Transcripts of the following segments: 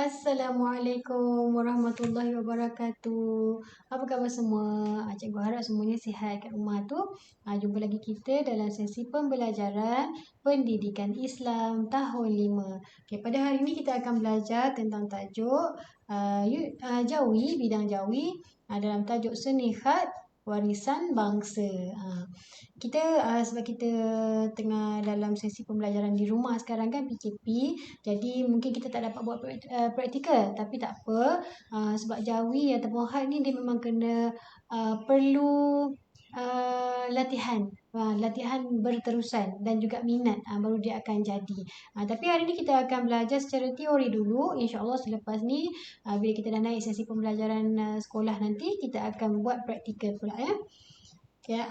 Assalamualaikum warahmatullahi wabarakatuh. Apa khabar semua? Cikgu harap semuanya sihat kat rumah tu. Jumpa lagi kita dalam sesi pembelajaran Pendidikan Islam tahun 5. Okay, pada hari ini kita akan belajar tentang tajuk Jawi, bidang Jawi dalam tajuk Seni Khat Warisan Bangsa. Kita sebab kita tengah dalam sesi pembelajaran di rumah sekarang kan, PKP, jadi mungkin kita tak dapat buat praktikal, tapi tak apa, sebab Jawi ataupun Khat ni dia memang kena perlu latihan berterusan dan juga minat, baru dia akan jadi. Tapi hari ni kita akan belajar secara teori dulu. InsyaAllah selepas ni bila kita dah naik sesi pembelajaran sekolah nanti, kita akan buat praktikal pula ya. Okay,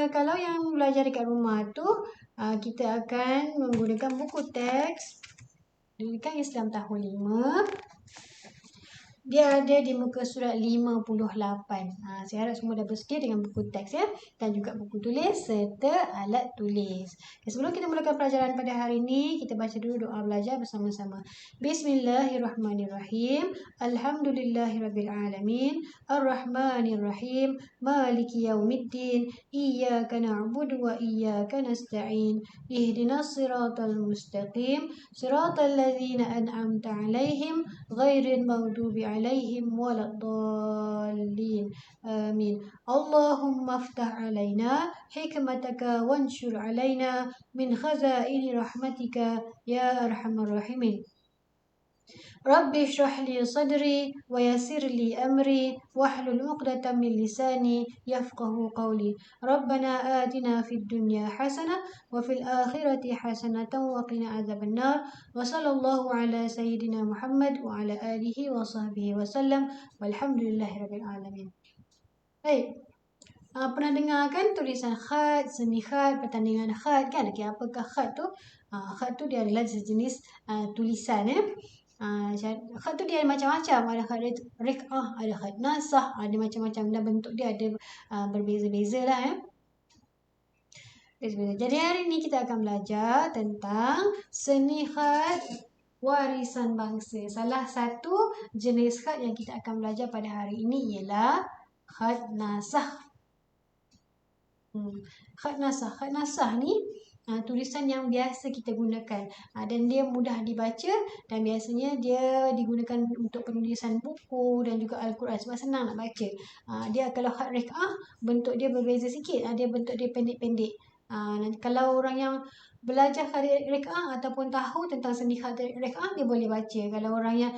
kalau yang belajar dekat rumah tu, kita akan menggunakan buku teks Pendidikan Islam tahun 5. Dia ada di muka surat 58. Saya harap semua dah bersedia dengan buku teks ya, dan juga buku tulis serta alat tulis. Sebelum kita mulakan pelajaran pada hari ini, kita baca dulu doa belajar bersama-sama. Bismillahirrahmanirrahim. Alhamdulillahirrabbilalamin. Ar-Rahmanirrahim. Maliki yaumiddin. Iyyaka na'budu wa iyyaka nasta'in. Ihdinas siratal mustaqim. Siratal ladzina an'amta 'alaihim ghairil maghdubi 'alaihim waladdallin. Amin. Allahumma aftah 'alaina hikmataka wanshur 'alaina min khazaini rahmatika ya arhamar rahimin. Rabbi shrah li sadri wa yassir li amri wahlul 'uqdatam min lisani yafqahu qawli. Rabbana atina fid dunya hasanah wa fil akhirati hasanatan wa qina adzabannar. Wa sallallahu ala sayyidina Muhammad wa ala alihi wa sahbihi wa sallam. Walhamdulillahirabbil alamin. Baik. Pernah dengar kan tulisan khat, seni khat, pertandingan khat kan? Okay, apakah khat tu? Khat tu dia adalah sejenis tulisan ya. Khat tu dia ada macam-macam, ada khat rek'ah, ada khat nasah, ada macam-macam, dan bentuk dia ada berbeza-beza lah ya. Jadi hari ni kita akan belajar tentang seni khat warisan bangsa. Salah satu jenis khat yang kita akan belajar pada hari ini ialah khat nasah. Khat nasah ni tulisan yang biasa kita gunakan, dan dia mudah dibaca, dan biasanya dia digunakan untuk penulisan buku dan juga Al-Quran sebab senang nak baca. Dia kalau khat rek'ah, bentuk dia berbeza sikit, dia bentuk dia pendek-pendek. Kalau orang yang belajar khat rek'ah ataupun tahu tentang seni khat rek'ah, dia boleh baca. Kalau orang yang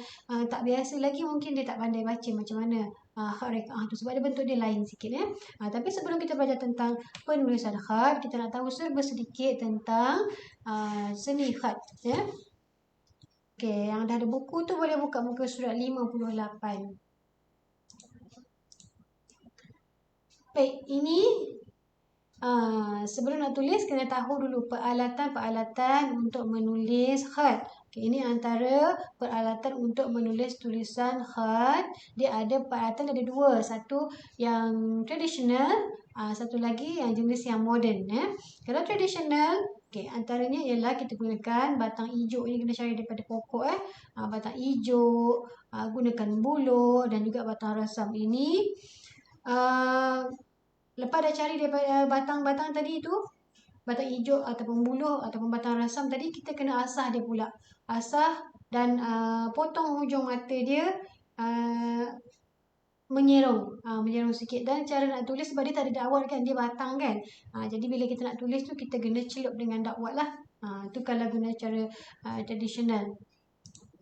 tak biasa lagi, mungkin dia tak pandai baca macam mana khat rek'ah tu, sebab dia bentuk dia lain sikit ya. Tapi sebelum kita belajar tentang penulisan khat, kita nak tahu serba sedikit tentang seni khat ya. Okey, yang dah ada buku tu boleh buka muka surat 58. Baik, ini sebelum nak tulis kena tahu dulu peralatan untuk menulis khat. Okay, ini antara peralatan untuk menulis tulisan khat. Dia ada peralatan, ada dua. Satu yang tradisional, satu lagi yang jenis yang moden ya. Kalau tradisional, okay, antaranya ialah kita gunakan batang hijau. Ini kena cari daripada pokok batang hijau, gunakan buluh dan juga batang rasam. Ini lepas dah cari daripada batang-batang tadi tu, batang hijau ataupun buluh ataupun batang rasam tadi, kita kena asah dia pula. Asah dan potong hujung mata dia menyerong sikit. Dan cara nak tulis, sebab dia tak ada dakwat kan, dia batang kan. Jadi bila kita nak tulis tu, kita kena celup dengan dakwat lah. Tu kalau guna cara tradisional.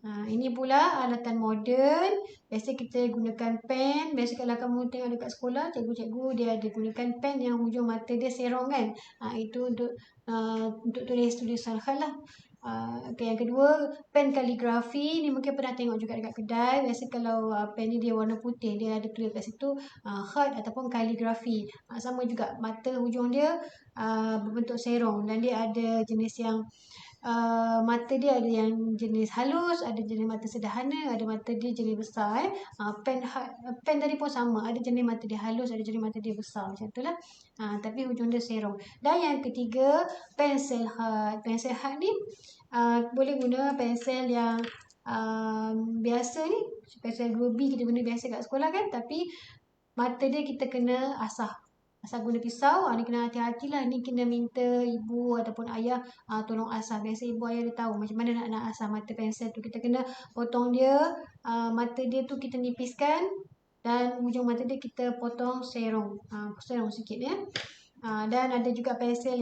Ini pula alatan moden. Biasa kita gunakan pen. Biasa kalau kamu tengok dekat sekolah, cikgu-cikgu dia ada gunakan pen yang hujung mata dia serong kan. Itu untuk tulis tulisan khat lah. Okay, yang kedua, pen kaligrafi. Ni mungkin pernah tengok juga dekat kedai. Biasa kalau pen ni dia warna putih, dia ada tulis kat situ khat ataupun kaligrafi. Sama juga, mata hujung dia berbentuk serong, dan dia ada jenis yang mata dia ada yang jenis halus, ada jenis mata sederhana, ada mata dia jenis besar. Pen tadi pun sama, ada jenis mata dia halus, ada jenis mata dia besar, macam tu lah. Tapi hujung dia serong. Dan yang ketiga, pensel khat. Pensel khat ni boleh guna pensel yang biasa ni, pensel 2B kita guna biasa kat sekolah kan, tapi mata dia kita kena asah. Asal guna pisau, ni kena hati-hati lah. Ni kena minta ibu ataupun ayah tolong asah. Biasa ibu ayah dia tahu macam mana nak asah mata pensel tu. Kita kena potong dia, mata dia tu kita nipiskan dan hujung mata dia kita potong serong. Serong sikit ya. Dan ada juga pensel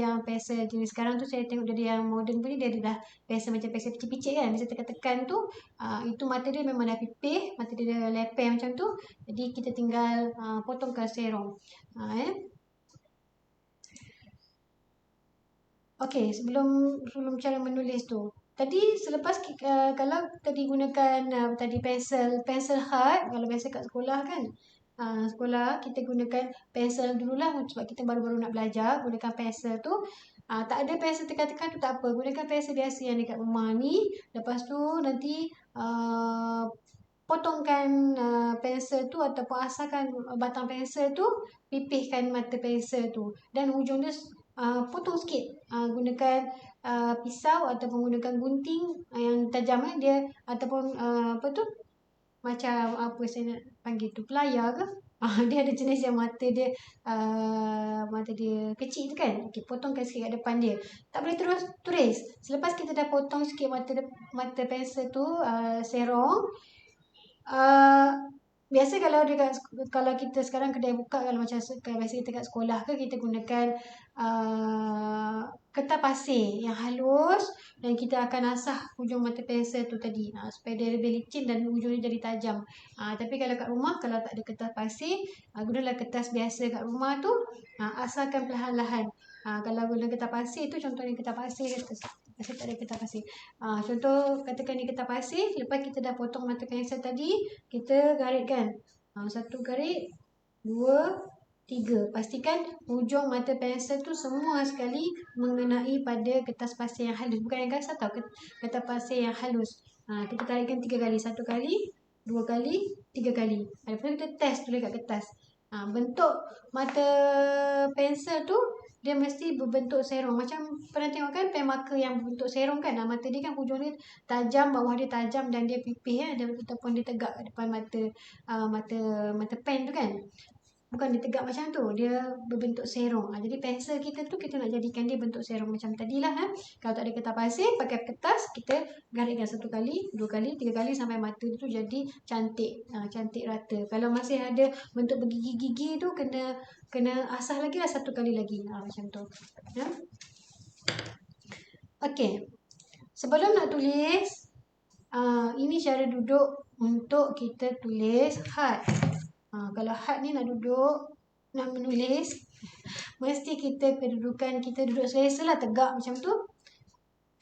jenis sekarang tu saya tengok dari yang moden punya, dia ada dah pensel macam pensel picit-picit kan. Bisa tekan-tekan tu, itu mata dia memang dah pipih, mata dia dah leper macam tu. Jadi kita tinggal potongkan serong. Okey, sebelum cara menulis tu. Tadi selepas kalau tadi gunakan tadi pensel hard, kalau biasa kat sekolah kan. Sekolah kita gunakan pensel dululah sebab kita baru-baru nak belajar, gunakan pensel tu. Tak ada pensel tekan-tekan tu tak apa, gunakan pensel biasa yang dekat rumah ni. Lepas tu nanti potongkan pensel tu ataupun asahkan batang pensel tu, pipihkan mata pensel tu dan hujung dia potong sikit, gunakan pisau ataupun gunakan gunting yang tajam dia ataupun apa tu macam apa saya nak panggil tu, pelayar ke. Dia ada jenis yang mata dia kecil tu kan. Okey, potongkan sikit kat depan dia. Tak boleh terus tulis. Selepas kita dah potong sikit mata pensel tu, serong. Biasa kalau kita sekarang kedai buka, kalau macam biasa kita kat sekolah ke, kita gunakan kertas pasir yang halus dan kita akan asah hujung mata pensel tu tadi supaya dia lebih licin dan hujungnya jadi tajam. Tapi kalau kat rumah, kalau tak ada kertas pasir, gunalah kertas biasa kat rumah tu, asahkan perlahan-lahan. Kalau guna kertas pasir tu, contohnya kertas pasir, saya tak ada kertas pasir. Contoh katakan ni kertas pasir, lepas kita dah potong mata pensel tadi, kita garitkan. Satu garit, dua, tiga. Pastikan hujung mata pensel tu semua sekali mengenai pada kertas pasir yang halus. Bukan yang kasar tau, kertas pasir yang halus. Kita tarikkan 3 kali. 1 kali, 2 kali, 3 kali. Lepas tu kita test tulis kat kertas. Bentuk mata pensel tu dia mesti berbentuk serong. Macam pernah tengok kan pen marker yang berbentuk serong kan. Mata dia kan hujung dia tajam, bawah dia tajam dan dia pipih ataupun dia tegak depan mata pen tu kan. Bukan dia tegak macam tu, dia berbentuk serong. Jadi pensel kita tu kita nak jadikan dia bentuk serong macam tadilah. Kalau tak ada kertas pasir, pakai kertas, kita garitkan 1 kali, 2 kali, 3 kali sampai mata tu jadi cantik, cantik rata. Kalau masih ada bentuk bergigi-gigi tu, kena asah lagi lah 1 kali lagi. Macam tu. Okey. Sebelum nak tulis, ini cara duduk untuk kita tulis hard. Kalau hard ni nak duduk, nak menulis, mesti kedudukan kita duduk selesa lah, tegak macam tu.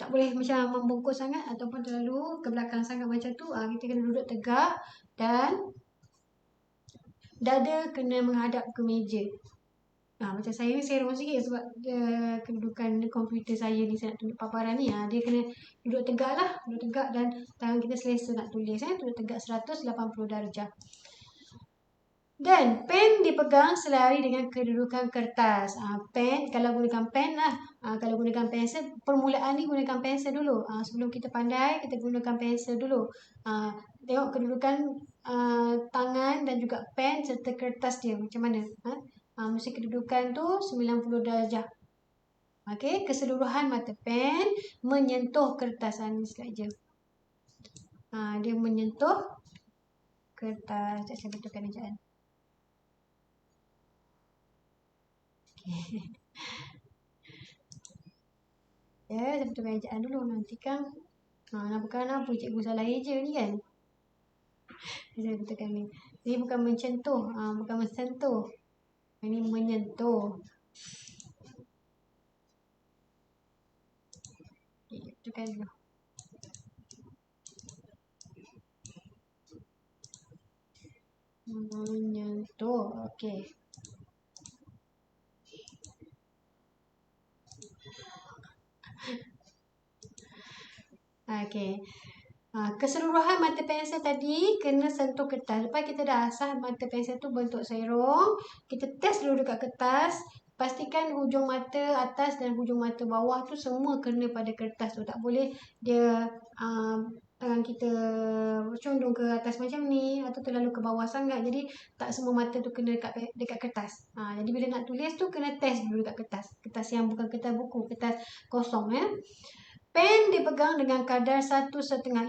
Tak boleh macam membungkuk sangat ataupun terlalu ke belakang sangat macam tu. Kita kena duduk tegak dan dada kena menghadap ke meja. Macam saya ni serong sikit sebab kedudukan komputer saya ni, saya nak tunjuk paparan ni. Dia kena duduk tegak lah. Duduk tegak dan tangan kita selesa nak tulis. Duduk tegak 180 darjah. Dan pen dipegang selari dengan kedudukan kertas. Pen, kalau gunakan pen lah. Kalau gunakan pensel, permulaan ni gunakan pensel dulu. Sebelum kita pandai, kita gunakan pensel dulu. Tengok kedudukan tangan dan juga pen serta kertas dia macam mana. Mesti kedudukan tu 90 darjah. Okey, keseluruhan mata pen menyentuh kertas. Ni slide je. Dia menyentuh kertas. Saya betulkan ejaan. Saya betulkan ejaan dulu. Nanti kan bukan apa cikgu salah eja ni kan. Saya betulkan ni. Ini bukan mencentuh, bukan mensentuh. Ini menyentuh. Betulkan dulu. Menyentuh. Okey. Okey. Keseluruhan mata pensel tadi kena sentuh kertas. Lepas kita dah asah mata pensel tu bentuk serong, kita test dulu dekat kertas. Pastikan hujung mata atas dan hujung mata bawah tu semua kena pada kertas tu. Tak boleh dia tangan kita condong ke atas macam ni atau terlalu ke bawah sangat. Jadi tak semua mata tu kena dekat kertas. Jadi bila nak tulis tu kena test dulu dekat kertas. Kertas yang bukan kertas buku, kertas kosong ya. Pen dipegang dengan kadar 1,5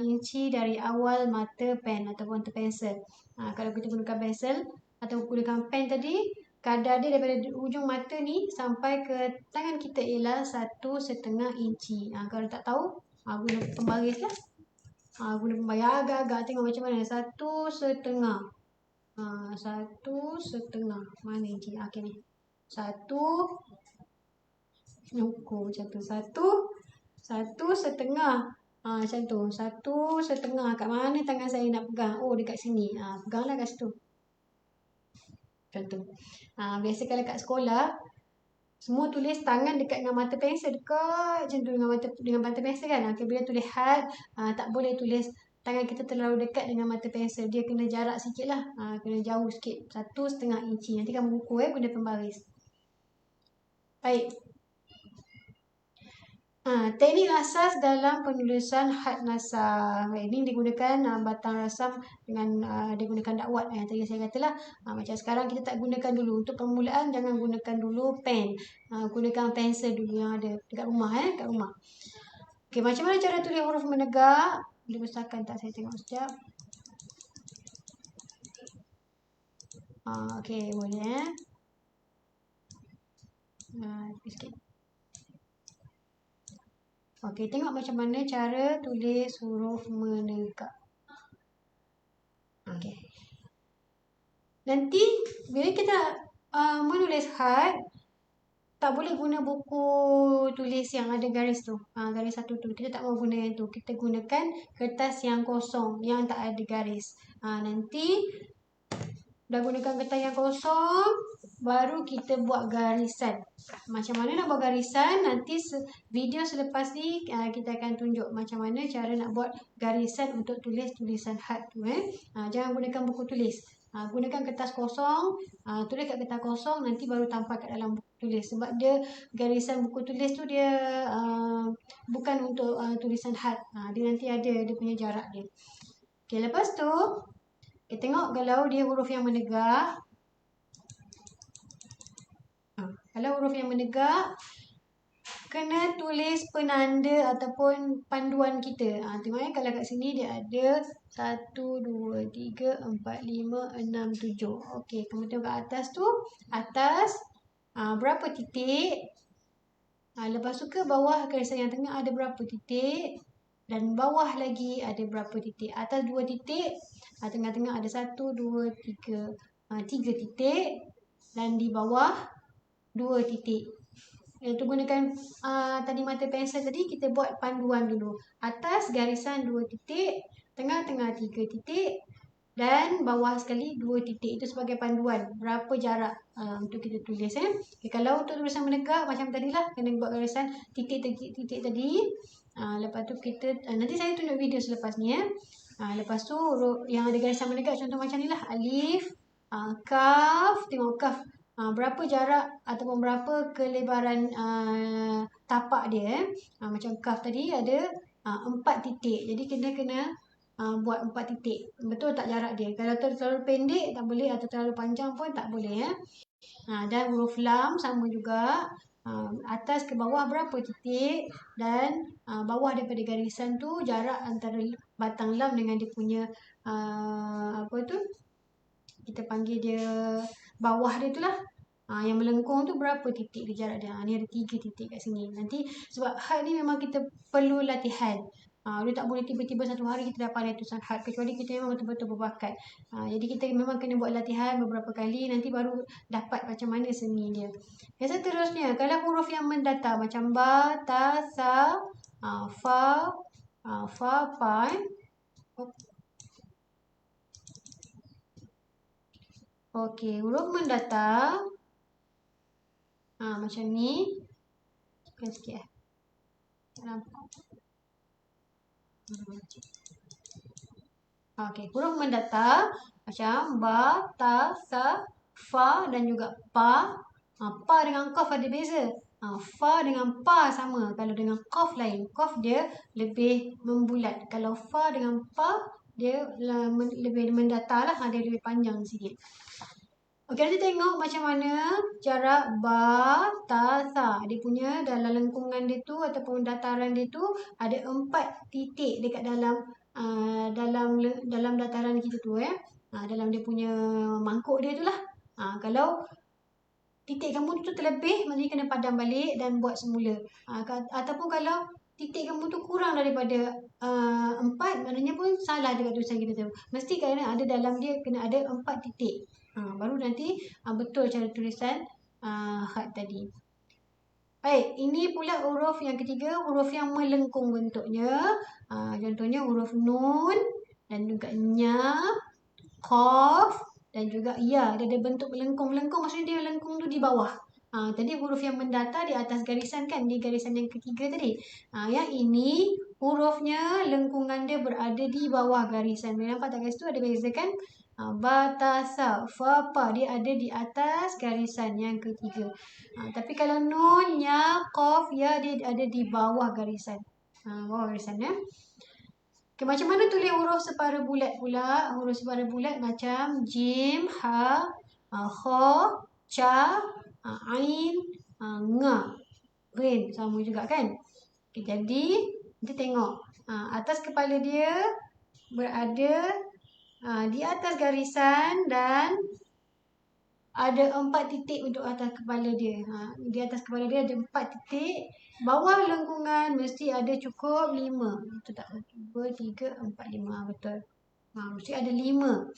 inci dari awal mata pen ataupun pensel. Kalau kita gunakan pensel atau gunakan pen tadi, kadar dia daripada ujung mata ni sampai ke tangan kita ialah 1,5 inci. Kalau tak tahu, guna pembaris lah. Guna pembaris agak-agak tengok macam mana. 1,5. 1,5. Mana inci? Okay ni. 1. Ukur macam tu. 1,5. Macam tu. 1,5. Kat mana tangan saya nak pegang? Oh, dekat sini. Peganglah kat situ. Macam tu. Biasa kalau kat sekolah, semua tulis tangan dekat dengan mata pensel. Dekat macam tu dengan mata pensel kan. Bila tulis had, tak boleh tulis tangan kita terlalu dekat dengan mata pensel. Dia kena jarak sikit lah. Kena jauh sikit. 1,5 inci. Nanti kamu ukur guna pembaris. Baik. Teknik asas dalam penulisan had nasar. Ini digunakan batang rasam dengan digunakan dakwat. Tadi saya katalah macam sekarang kita tak gunakan dulu. Untuk permulaan jangan gunakan dulu pen. Gunakan pensel dulu yang ada dekat rumah kat rumah. Okey, macam mana cara tulis huruf menegak? Boleh besarkan tak, saya tengok sekejap. Okey, boleh sikit. Okey, tengok macam mana cara tulis huruf menegak. Okey. Nanti bila kita menulis had, tak boleh guna buku tulis yang ada garis tu. Garis satu tu. Kita tak mau guna yang tu. Kita gunakan kertas yang kosong, yang tak ada garis. Nanti dah gunakan kertas yang kosong, baru kita buat garisan. Macam mana nak buat garisan? Nanti video selepas ni kita akan tunjuk macam mana cara nak buat garisan untuk tulis tulisan had tu. Jangan gunakan buku tulis. Gunakan kertas kosong, tulis kat kertas kosong, nanti baru tampal kat dalam buku tulis. Sebab dia garisan buku tulis tu dia bukan untuk tulisan had. Dia nanti ada dia punya jarak dia. Okay, lepas tu kita tengok kalau dia huruf yang menegak. Kalau huruf yang menegak, kena tulis penanda ataupun panduan kita. Tengok kalau kat sini dia ada 1, 2, 3, 4, 5, 6, 7. Okey, kemudian kat atas tu, atas berapa titik. Lepas tu ke bawah garisan yang tengah ada berapa titik. Dan bawah lagi ada berapa titik. Atas 2 titik, tengah-tengah ada 1, 2, 3, 3 titik. Dan di bawah 2 titik. Iaitu gunakan tadi mata pensel tadi, kita buat panduan dulu. Atas garisan 2 titik, tengah-tengah 3 titik, dan bawah sekali 2 titik. Itu sebagai panduan berapa jarak untuk kita tulis. Okay, kalau untuk tulisan menegak macam tadilah, kena buat garisan titik-titik tadi. Lepas tu kita nanti saya tunjuk video selepas ni. Lepas tu yang ada garisan menegak contoh macam ni lah. Alif, kaf, tengok kaf. Berapa jarak ataupun berapa kelebaran tapak dia. Macam kaf tadi ada 4 titik. Jadi kita kena buat 4 titik. Betul tak jarak dia? Kalau terlalu pendek tak boleh, atau terlalu panjang pun tak boleh. Dan huruf lam sama juga. Atas ke bawah berapa titik, dan bawah daripada garisan tu jarak antara batang lam dengan dia punya apa tu, kita panggil dia bawah dia tu lah. Yang melengkung tu berapa titik dia jarak dia. Ni ada 3 titik kat sini. Nanti sebab had ni memang kita perlu latihan. Dia tak boleh tiba-tiba satu hari kita dah pandai tulisan had, kecuali kita memang betul-betul berbakat. Jadi kita memang kena buat latihan beberapa kali, nanti baru dapat macam mana seni dia. Seterusnya, kalau huruf yang mendatar macam ba, ta, sa, fa, pa. Okey, huruf mendatar macam ni. Tekan sikit nampak. Okey, huruf mendatar macam ba, ta, sa, fa dan juga pa. Pa dengan qaf ada beza. Fa dengan pa sama. Kalau dengan qaf lain. Qaf dia lebih membulat. Kalau fa dengan pa dia lebih mendatar lah. Dia lebih panjang sikit. Okey, nanti tengok macam mana cara ba, ta, sa. Dia punya dalam lengkungan dia tu ataupun dataran dia tu ada 4 titik dekat dalam dataran kita tu dalam dia punya mangkuk dia tu lah. Kalau titik kamu tu terlebih, maknanya kena padam balik dan buat semula. Ataupun kalau titik kamu tu kurang daripada 4, maknanya pun salah dekat tulisan kita tu. Mesti kena ada dalam dia, kena ada 4 titik. Baru nanti betul cara tulisan khat tadi. Baik, ini pula huruf yang ketiga, huruf yang melengkung bentuknya. Contohnya huruf nun dan juga nya, qaf dan juga ya. Dia ada bentuk melengkung. Melengkung maksudnya dia lengkung tu di bawah. Tadi huruf yang mendatar di atas garisan kan, di garisan yang ketiga tadi. Yang ini hurufnya lengkungan dia berada di bawah garisan. Nampak tak guys tu ada beza kan? Ba, ta, sa, fa, pa dia ada di atas garisan yang ketiga. Tapi kalau nun, nya, qaf, ya dia ada di bawah garisan. Bawah garisan ya. Okay, macam mana tulis huruf separa bulat pula? Huruf separa bulat macam jim, ha, kha, cha, ain, nga. Rin sama juga kan? Okay, jadi kita tengok atas kepala dia berada di atas garisan dan ada 4 titik untuk atas kepala dia. Di atas kepala dia ada 4 titik. Bawah lengkungan mesti ada cukup 5. Betul tak? 2, 3, 4, 5. Betul. Mesti ada 5.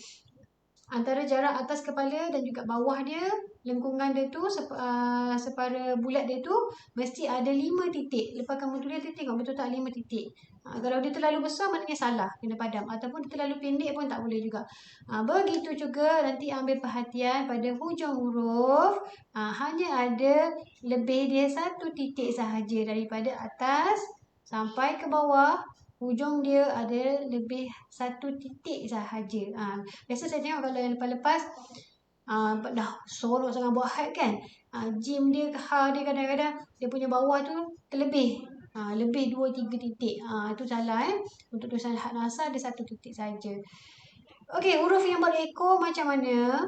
Antara jarak atas kepala dan juga bawah dia, lengkungan dia tu, separa bulat dia tu, mesti ada 5 titik. Lepas kamu tulis tu tengok betul tak 5 titik. Kalau dia terlalu besar, maknanya salah. Kena padam. Ataupun dia terlalu pendek pun tak boleh juga. Begitu juga nanti ambil perhatian pada hujung huruf. Hanya ada lebih dia 1 titik sahaja daripada atas sampai ke bawah. Hujung dia ada lebih 1 titik sahaja. Biasa saya tengok kalau yang lepas-lepas dah sorok sangat buat had kan. Jim dia, ha dia kadang-kadang dia punya bawah tu terlebih. Lebih 2-3 titik. Itu salah Untuk tulisan had nasar ada 1 titik saja. Okey, huruf yang berekor macam mana?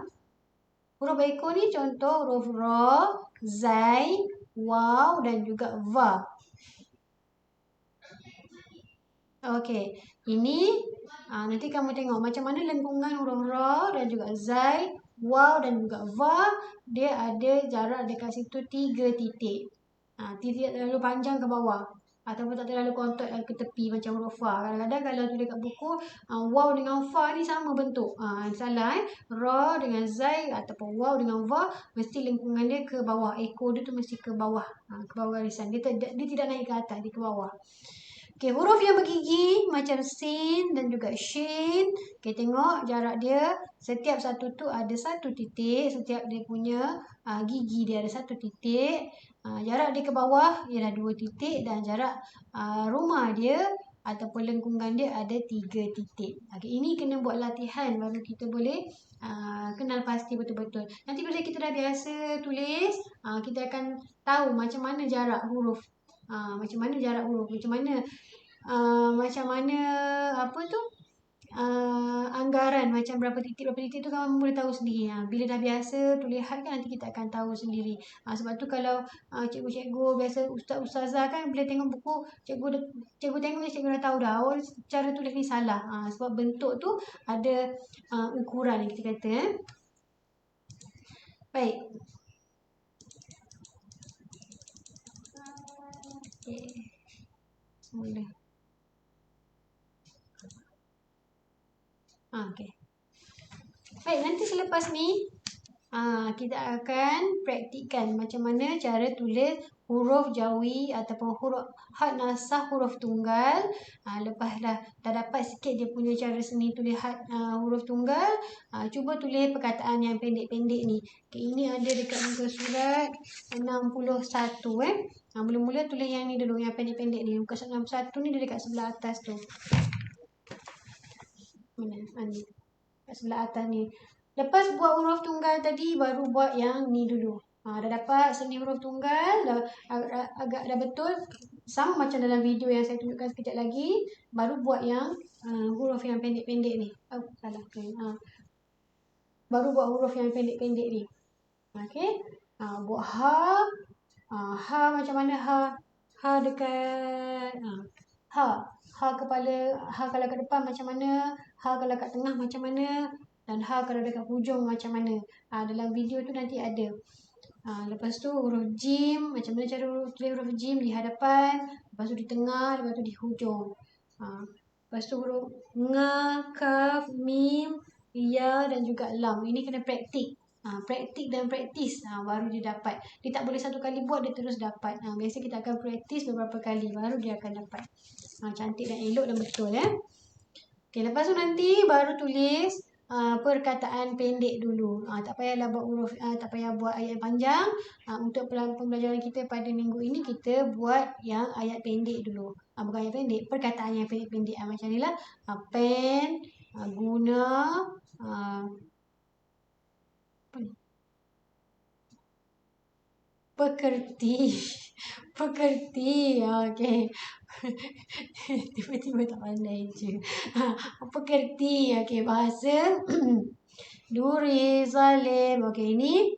Huruf berekor ni contoh huruf ra, zai, waw dan juga va. Okey, ini nanti kamu tengok macam mana lengkungan huruf ra dan juga zai, waw dan juga va. Dia ada jarak dekat situ 3 titik. Tidak terlalu panjang ke bawah ataupun tak terlalu kontot ke tepi macam huruf fa. Kadang-kadang kalau tulis kat buku waw dengan fa ni sama bentuk. Salah Ra dengan zai ataupun waw dengan va mesti lengkungan dia ke bawah. Ekor dia tu mesti ke bawah. Ke bawah garisan. Dia tidak naik ke atas, dia ke bawah. Okey, huruf yang bergigi macam sin dan juga shin. Okey, tengok jarak dia. Setiap satu tu ada 1 titik. Setiap dia punya gigi dia ada 1 titik. Jarak dia ke bawah ialah 2 titik dan jarak rumah dia ataupun lengkungan dia ada 3 titik. Okey, ini kena buat latihan baru kita boleh kenal pasti betul-betul. Nanti bila kita dah biasa tulis, kita akan tahu macam mana jarak huruf. Macam mana jarak huruf, macam mana apa tu anggaran macam berapa titik tu kamu boleh tahu sendiri. Bila dah biasa tulis had kan nanti kita akan tahu sendiri. Sebab tu kalau cikgu-cikgu biasa ustazah kan bila tengok buku cikgu tengok cikgu dah tahu dah cara tulis ni salah. Sebab bentuk tu ada ukuran yang kita kata Baik. Okay. Semula. Okey. Baik, nanti selepas ni kita akan praktikkan macam mana cara tulis huruf jawi ataupun huruf had nasah huruf tunggal. Lepas dah dapat sikit dia punya cara seni tulis had huruf tunggal, cuba tulis perkataan yang pendek-pendek ni. Okay, ini ada dekat muka surat 61 Mula-mula tulis yang ni dulu, yang pendek-pendek ni. Muka surat 61 ni dia dekat sebelah atas tu. Mana? Kat sebelah atas ni. Lepas buat huruf tunggal tadi, baru buat yang ni dulu. Dah dapat seni huruf tunggal, agak dah betul. Sama macam dalam video yang saya tunjukkan sekejap lagi. Baru buat yang huruf yang pendek-pendek ni. Salah. Baru buat huruf yang pendek-pendek ni. Okey. Buat ha. Ha macam mana ha? Ha dekat ha. Ha kepala, ha kalau kat depan macam mana? Ha kalau kat tengah macam mana? Dan ha kalau dekat hujung macam mana? Dalam video tu nanti ada. Lepas tu huruf jim, macam mana cara tulis huruf jim di hadapan, lepas tu di tengah, lepas tu di hujung. Lepas tu huruf nga, kaf, mim, ya dan juga lam. Ini kena praktik. Praktik dan praktis baru dia dapat. Dia tak boleh satu kali buat dia terus dapat. Biasa kita akan praktis beberapa kali baru dia akan dapat. Cantik dan elok dan betul ya. Okay, lepas tu nanti baru tulis perkataan pendek dulu. Tak payahlah buat huruf, tak payah buat ayat panjang. Untuk pembelajaran kita pada minggu ini kita buat yang ayat pendek dulu. Bukan ayat pendek, perkataan yang pendek-pendek. Macam ni lah. Pen, guna, pekerti. Pekerti. Okey. Tiba-tiba tak pandai je. Pekerti. Okey, bahasa Duri, Salim. Okey, ini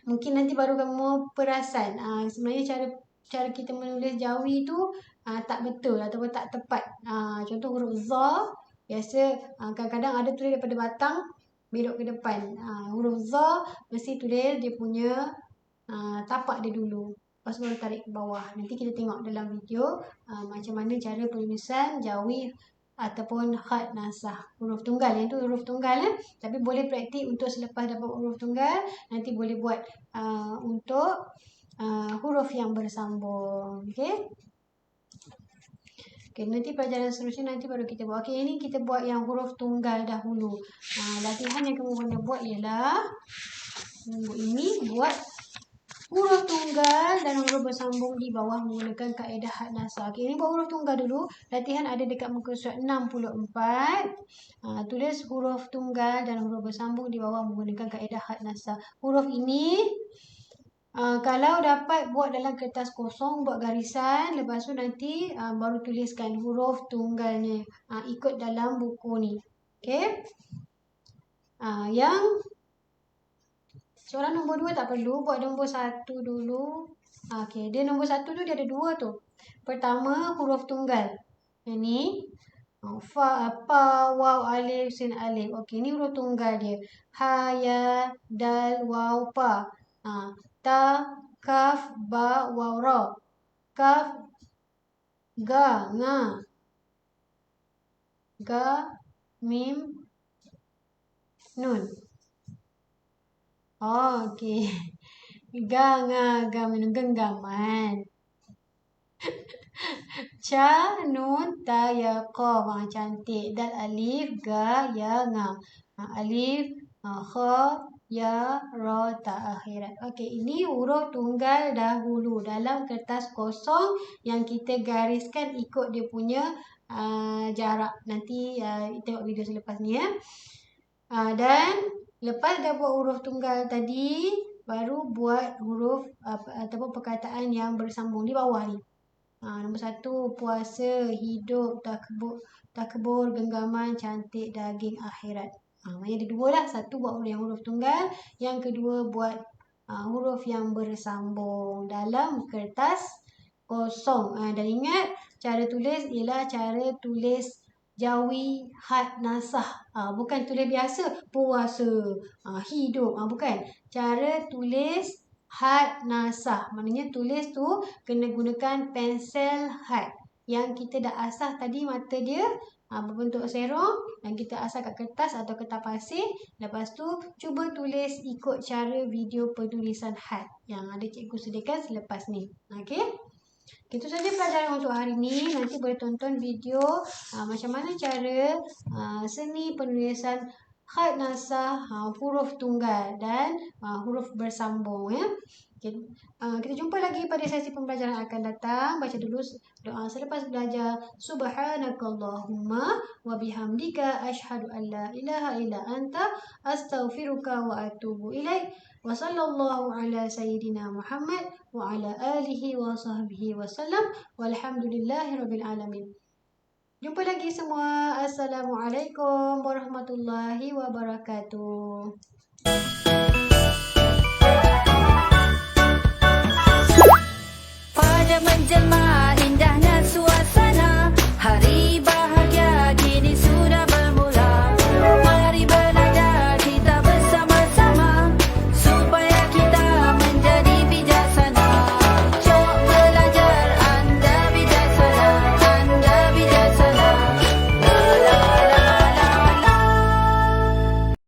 mungkin nanti baru kamu perasan. Sebenarnya cara kita menulis Jawi tu tak betul ataupun tak tepat. Contoh huruf za. Biasa kadang-kadang ada tulis daripada batang belok ke depan. Huruf za mesti tulis dia punya tapak dia dulu. Lepas baru tarik ke bawah. Nanti kita tengok dalam video macam mana cara penulisan Jawi ataupun khat nasah. Huruf tunggal. Yang tu huruf tunggal. Tapi boleh praktik untuk selepas dapat huruf tunggal. Nanti boleh buat untuk huruf yang bersambung. Okey. Okay, nanti pelajaran seterusnya nanti baru kita buat. Okey, ini kita buat yang huruf tunggal dahulu. Latihan yang kamu kena buat ialah ini buat huruf tunggal dan huruf bersambung di bawah menggunakan kaedah had nasah. Okey, ini buat huruf tunggal dulu. Latihan ada dekat muka surat 64. Tulis huruf tunggal dan huruf bersambung di bawah menggunakan kaedah had nasah. Huruf ini kalau dapat buat dalam kertas kosong, buat garisan, lepas tu nanti baru tuliskan huruf tunggalnya. Ikut dalam buku ni. Okey. Yang soalan nombor 2 tak perlu, buat nombor 1 dulu. Okey, dia nombor 1 tu dia ada 2 tu. Pertama huruf tunggal. Yang ni fa, pa, waw, alif, sin, alif. Okey, ni huruf tunggal dia. Ha, ya, dal, waw, pa. Ta, kaf, ba, waw, ra. Kaf, ga, nga. Ga, mim, nun. Okey. Ga, nga, ga, minum genggaman. Ca, nun, ta, ya, qaf. Cantik. Dal, alif, ga, ya, nga. Alif, kha, ya, ra, ta, akhirat. Okey, ini huruf tunggal dahulu dalam kertas kosong yang kita gariskan ikut dia punya jarak. Nanti tengok video selepas ni ya. Dan lepas dah buat huruf tunggal tadi, baru buat huruf ataupun perkataan yang bersambung di bawah ni. Nombor 1, puasa, hidup, takbur, genggaman, cantik, daging, akhirat. Maknanya ada 2 lah. 1 buat yang huruf tunggal, yang kedua buat huruf yang bersambung dalam kertas kosong. Dan ingat, cara tulis ialah cara tulis Jawi had nasah. Bukan tulis biasa, puasa, hidup. Bukan. Cara tulis had nasah. Maknanya tulis tu kena gunakan pensel had. Yang kita dah asah tadi mata dia berbentuk serong dan kita asah kat kertas atau kertas pasir. Lepas tu cuba tulis ikut cara video penulisan had yang ada cikgu sediakan selepas ni. Okey. Itu saja pelajaran untuk hari ini. Nanti boleh tonton video macam mana cara seni penulisan had nasah, huruf tunggal dan huruf bersambung ya. Kita jumpa lagi pada sesi pembelajaran akan datang. Baca dulu doa selepas belajar. Subhanakallahumma wa bihamdika asyhadu an la ilaha illa anta astaghfiruka wa atubu ilaik. Wa sallallahu ala sayyidina Muhammad wa ala alihi wa sahbihi wasallam. Walhamdulillahirabbil alamin. Jumpa lagi semua. Assalamualaikum warahmatullahi wabarakatuh. Pada menjelma indahnya suasana hari